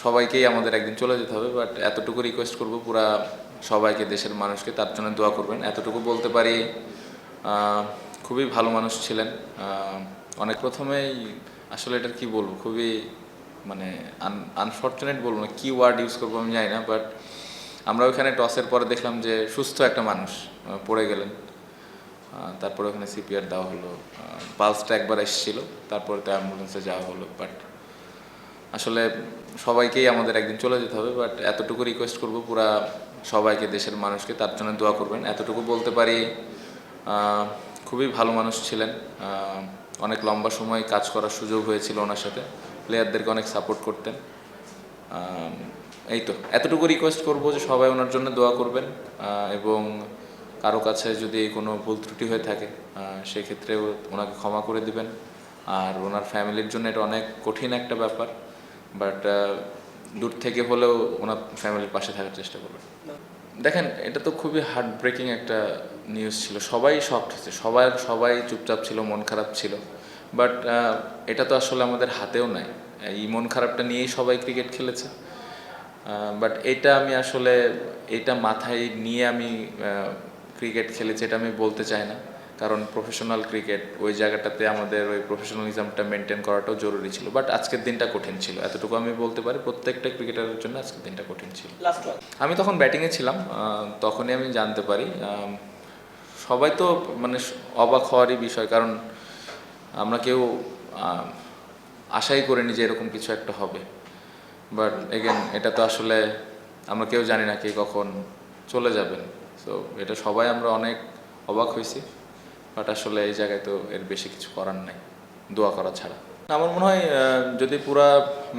সবাইকেই আমাদের একদিন চলে যেতে হবে, বাট এতটুকু রিকোয়েস্ট করব পুরা সবাইকে, দেশের মানুষকে তার জন্য দোয়া করবেন। এতটুকু বলতে পারি, খুবই ভালো মানুষ ছিলেন। অনেক প্রথমেই আসলে এটার কি বলবো, খুবই মানে আনফর্চুনেট বলবো না, কি ওয়ার্ড ইউজ করবো আমি জানি না, বাট আমরা ওখানে টসের পরে দেখলাম যে সুস্থ একটা মানুষ পড়ে গেলেন। তারপরে ওখানে সিপিআর দেওয়া হলো, পালসটা একবার এসেছিল, তারপরে তো অ্যাম্বুলেন্সে যাওয়া হলো। বাট আসলে সবাইকেই আমাদের একদিন চলে যেতে হবে, বাট এতটুকু রিকোয়েস্ট করব পুরা সবাইকে, দেশের মানুষকে তার জন্য দোয়া করবেন। এতটুকু বলতে পারি, খুবই ভালো মানুষ ছিলেন। অনেক লম্বা সময় কাজ করার সুযোগ হয়েছিল ওনার সাথে, প্লেয়ারদেরকে অনেক সাপোর্ট করতেন। এই তো এতটুকু রিকোয়েস্ট করব যে সবাই ওনার জন্য দোয়া করবেন, এবং কারো কাছে যদি কোনো ভুল ত্রুটি হয়ে থাকে সেক্ষেত্রে ওনাকে ক্ষমা করে দিবেন। আর ওনার ফ্যামিলির জন্য এটা অনেক কঠিন একটা ব্যাপার, বাট দূর থেকে হলেও ওনার ফ্যামিলির পাশে থাকার চেষ্টা করবেন। দেখেন, এটা তো খুবই হার্ট ব্রেকিং একটা নিউজ ছিল, সবাই শকড হয়েছে, সবাই চুপচাপ ছিল, মন খারাপ ছিল। বাট এটা তো আসলে আমাদের হাতেও নাই, এই মন খারাপটা নিয়েই সবাই ক্রিকেট খেলেছে। বাট এটা মাথায় নিয়ে আমি ক্রিকেট খেলেছি এটা আমি বলতে চাই না, কারণ প্রফেশনাল ক্রিকেট ওই জায়গাটাতে আমাদের ওই প্রফেশনালিজমটা মেনটেন করাটাও জরুরি ছিল। বাট আজকের দিনটা কঠিন ছিল, এতটুকু আমি বলতে পারি, প্রত্যেকটা ক্রিকেটারের জন্য আজকের দিনটা কঠিন ছিল। আমি তখন ব্যাটিংয়ে ছিলাম, তখনই আমি জানতে পারি। সবাই তো মানে অবাক হওয়ারই বিষয়, কারণ আমরা কেউ আশাই করিনি যে এরকম কিছু একটা হবে। বাট এগেন, এটা তো আসলে আমরা কেউ জানি না কে কখন চলে যাবেন। সো এটা সবাই আমরা অনেক অবাক হয়েছি, বাট আসলে এই জায়গায় তো এর বেশি কিছু করার নাই, দোয়া করা ছাড়া। আমার মনে হয় যদি পুরা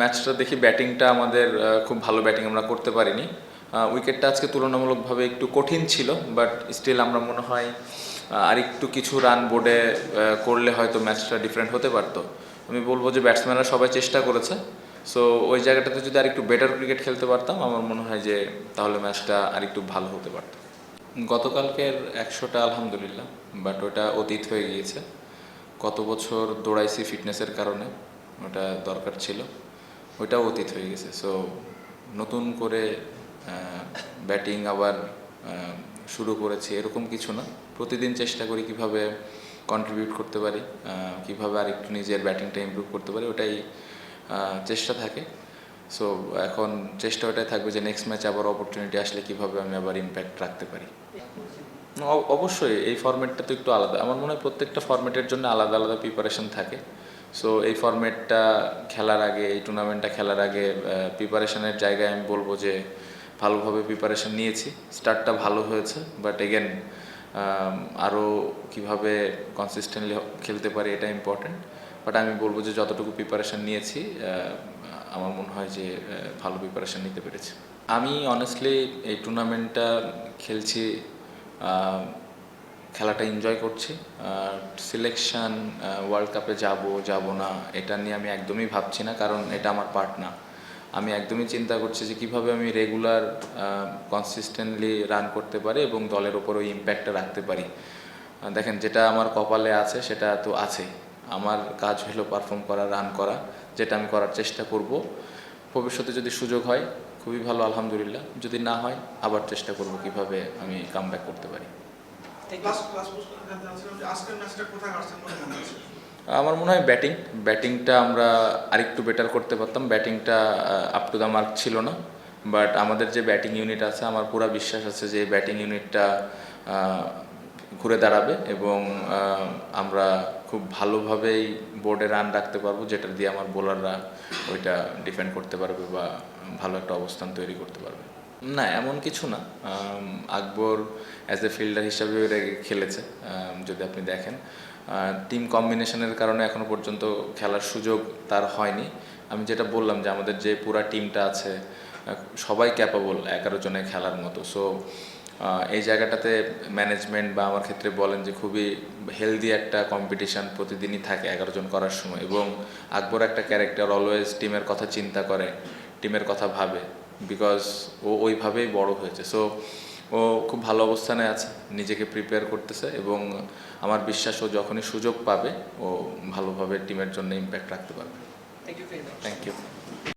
ম্যাচটা দেখি, ব্যাটিংটা আমাদের খুব ভালো ব্যাটিং আমরা করতে পারিনি। উইকেটটা আজকে তুলনামূলকভাবে একটু কঠিন ছিল, বাট স্টিল আমরা মনে হয় আর একটু কিছু রান বোর্ডে করলে হয়তো ম্যাচটা ডিফারেন্ট হতে পারতো। আমি বলবো যে ব্যাটসম্যানরা সবাই চেষ্টা করেছে, সো ওই জায়গাটাতে যদি আর একটু বেটার ক্রিকেট খেলতে পারতাম, আমার মনে হয় যে তাহলে ম্যাচটা আর একটু ভালো হতে পারত। গতকালকের 100টা আলহামদুলিল্লাহ, বাট ওটা অতীত হয়ে গিয়েছে। কত বছর দৌড়াইছি ফিটনেসের কারণে, ওটা দরকার ছিল, ওইটাও অতীত হয়ে গেছে। সো নতুন করে ব্যাটিং আবার শুরু করেছি এরকম কিছু না, প্রতিদিন চেষ্টা করি কিভাবে কন্ট্রিবিউট করতে পারি, কিভাবে আর একটু নিজের ব্যাটিংটা ইমপ্রুভ করতে পারি, ওটাই চেষ্টা থাকে। সো এখন চেষ্টা ওটাই থাকবে যে নেক্সট ম্যাচে আবার অপরচুনিটি আসলে কিভাবে আমি আবার ইম্প্যাক্ট রাখতে পারি। অবশ্যই এই ফরম্যাটটা তো একটু আলাদা, আমার মনে হয় প্রত্যেকটা ফরম্যাটের জন্য আলাদা আলাদা প্রিপারেশন থাকে। সো এই ফরম্যাটটা খেলার আগে, এই টুর্নামেন্টটা খেলার আগে প্রিপারেশনের জায়গায় আমি বলবো যে ভালোভাবে প্রিপারেশন নিয়েছি, স্টার্টটা ভালো হয়েছে, বাট এগেন আরও কীভাবে কনসিস্টেন্টলি খেলতে পারি এটা ইম্পর্টেন্ট। বাট আমি বলবো যে যতটুকু প্রিপারেশন নিয়েছি আমার মনে হয় যে ভালো প্রিপারেশন নিতে পেরেছি। আমি অনেস্টলি এই টুর্নামেন্টটা খেলছি, খেলাটা এনজয় করছি। সিলেকশন ওয়ার্ল্ড কাপে যাব না এটা নিয়ে আমি একদমই ভাবছি না, কারণ এটা আমার পার্ট না। আমি একদমই চিন্তা করছি যে কীভাবে আমি রেগুলার কনসিস্টেন্টলি রান করতে পারি এবং দলের ওপর ওই ইম্প্যাক্টটা রাখতে পারি। দেখেন, যেটা আমার কপালে আছে সেটা তো আছে, আমার কাজ হলো পারফর্ম করা, রান করা, যেটা আমি করার চেষ্টা করব। ভবিষ্যতে যদি সুযোগ হয় খুবই ভালো, আলহামদুলিল্লাহ। যদি না হয় আবার চেষ্টা করব কিভাবে আমি কামব্যাক করতে পারি। আমার মনে হয় ব্যাটিংটা আমরা আরেকটু বেটার করতে পারতাম, ব্যাটিংটা আপ টু দ্য মার্ক ছিল না। বাট আমাদের যে ব্যাটিং ইউনিট আছে, আমার পুরো বিশ্বাস আছে যে ব্যাটিং ইউনিটটা ঘুরে দাঁড়াবে এবং আমরা খুব ভালোভাবেই বোর্ডে রান রাখতে পারবো, যেটা দিয়ে আমার বোলাররা ওইটা ডিফেন্ড করতে পারবে বা ভালো একটা অবস্থান তৈরি করতে পারবে। না, এমন কিছু না। আকবর অ্যাজ এ ফিল্ডার হিসাবে খেলেছে, যদি আপনি দেখেন টিম কম্বিনেশনের কারণে এখনও পর্যন্ত খেলার সুযোগ তার হয়নি। আমি যেটা বললাম যে আমাদের যে পুরা টিমটা আছে সবাই ক্যাপাবল 11 জনে খেলার মতো। সো এই জায়গাটাতে ম্যানেজমেন্ট বা আমার ক্ষেত্রে বলেন যে খুবই হেলদি একটা কম্পিটিশান প্রতিদিনই থাকে 11 জন করার সময়, এবং আকবর একটা ক্যারেক্টার, অলওয়েজ টিমের কথা চিন্তা করে, টিমের কথা ভাবে, বিকজ ও ওইভাবেই বড় হয়েছে। সো ও খুব ভালো অবস্থানে আছে, নিজেকে প্রিপেয়ার করতেছে, এবং আমার বিশ্বাস ও যখনই সুযোগ পাবে ও ভালোভাবে টিমের জন্য ইম্প্যাক্ট রাখতে পারবে। Thank you.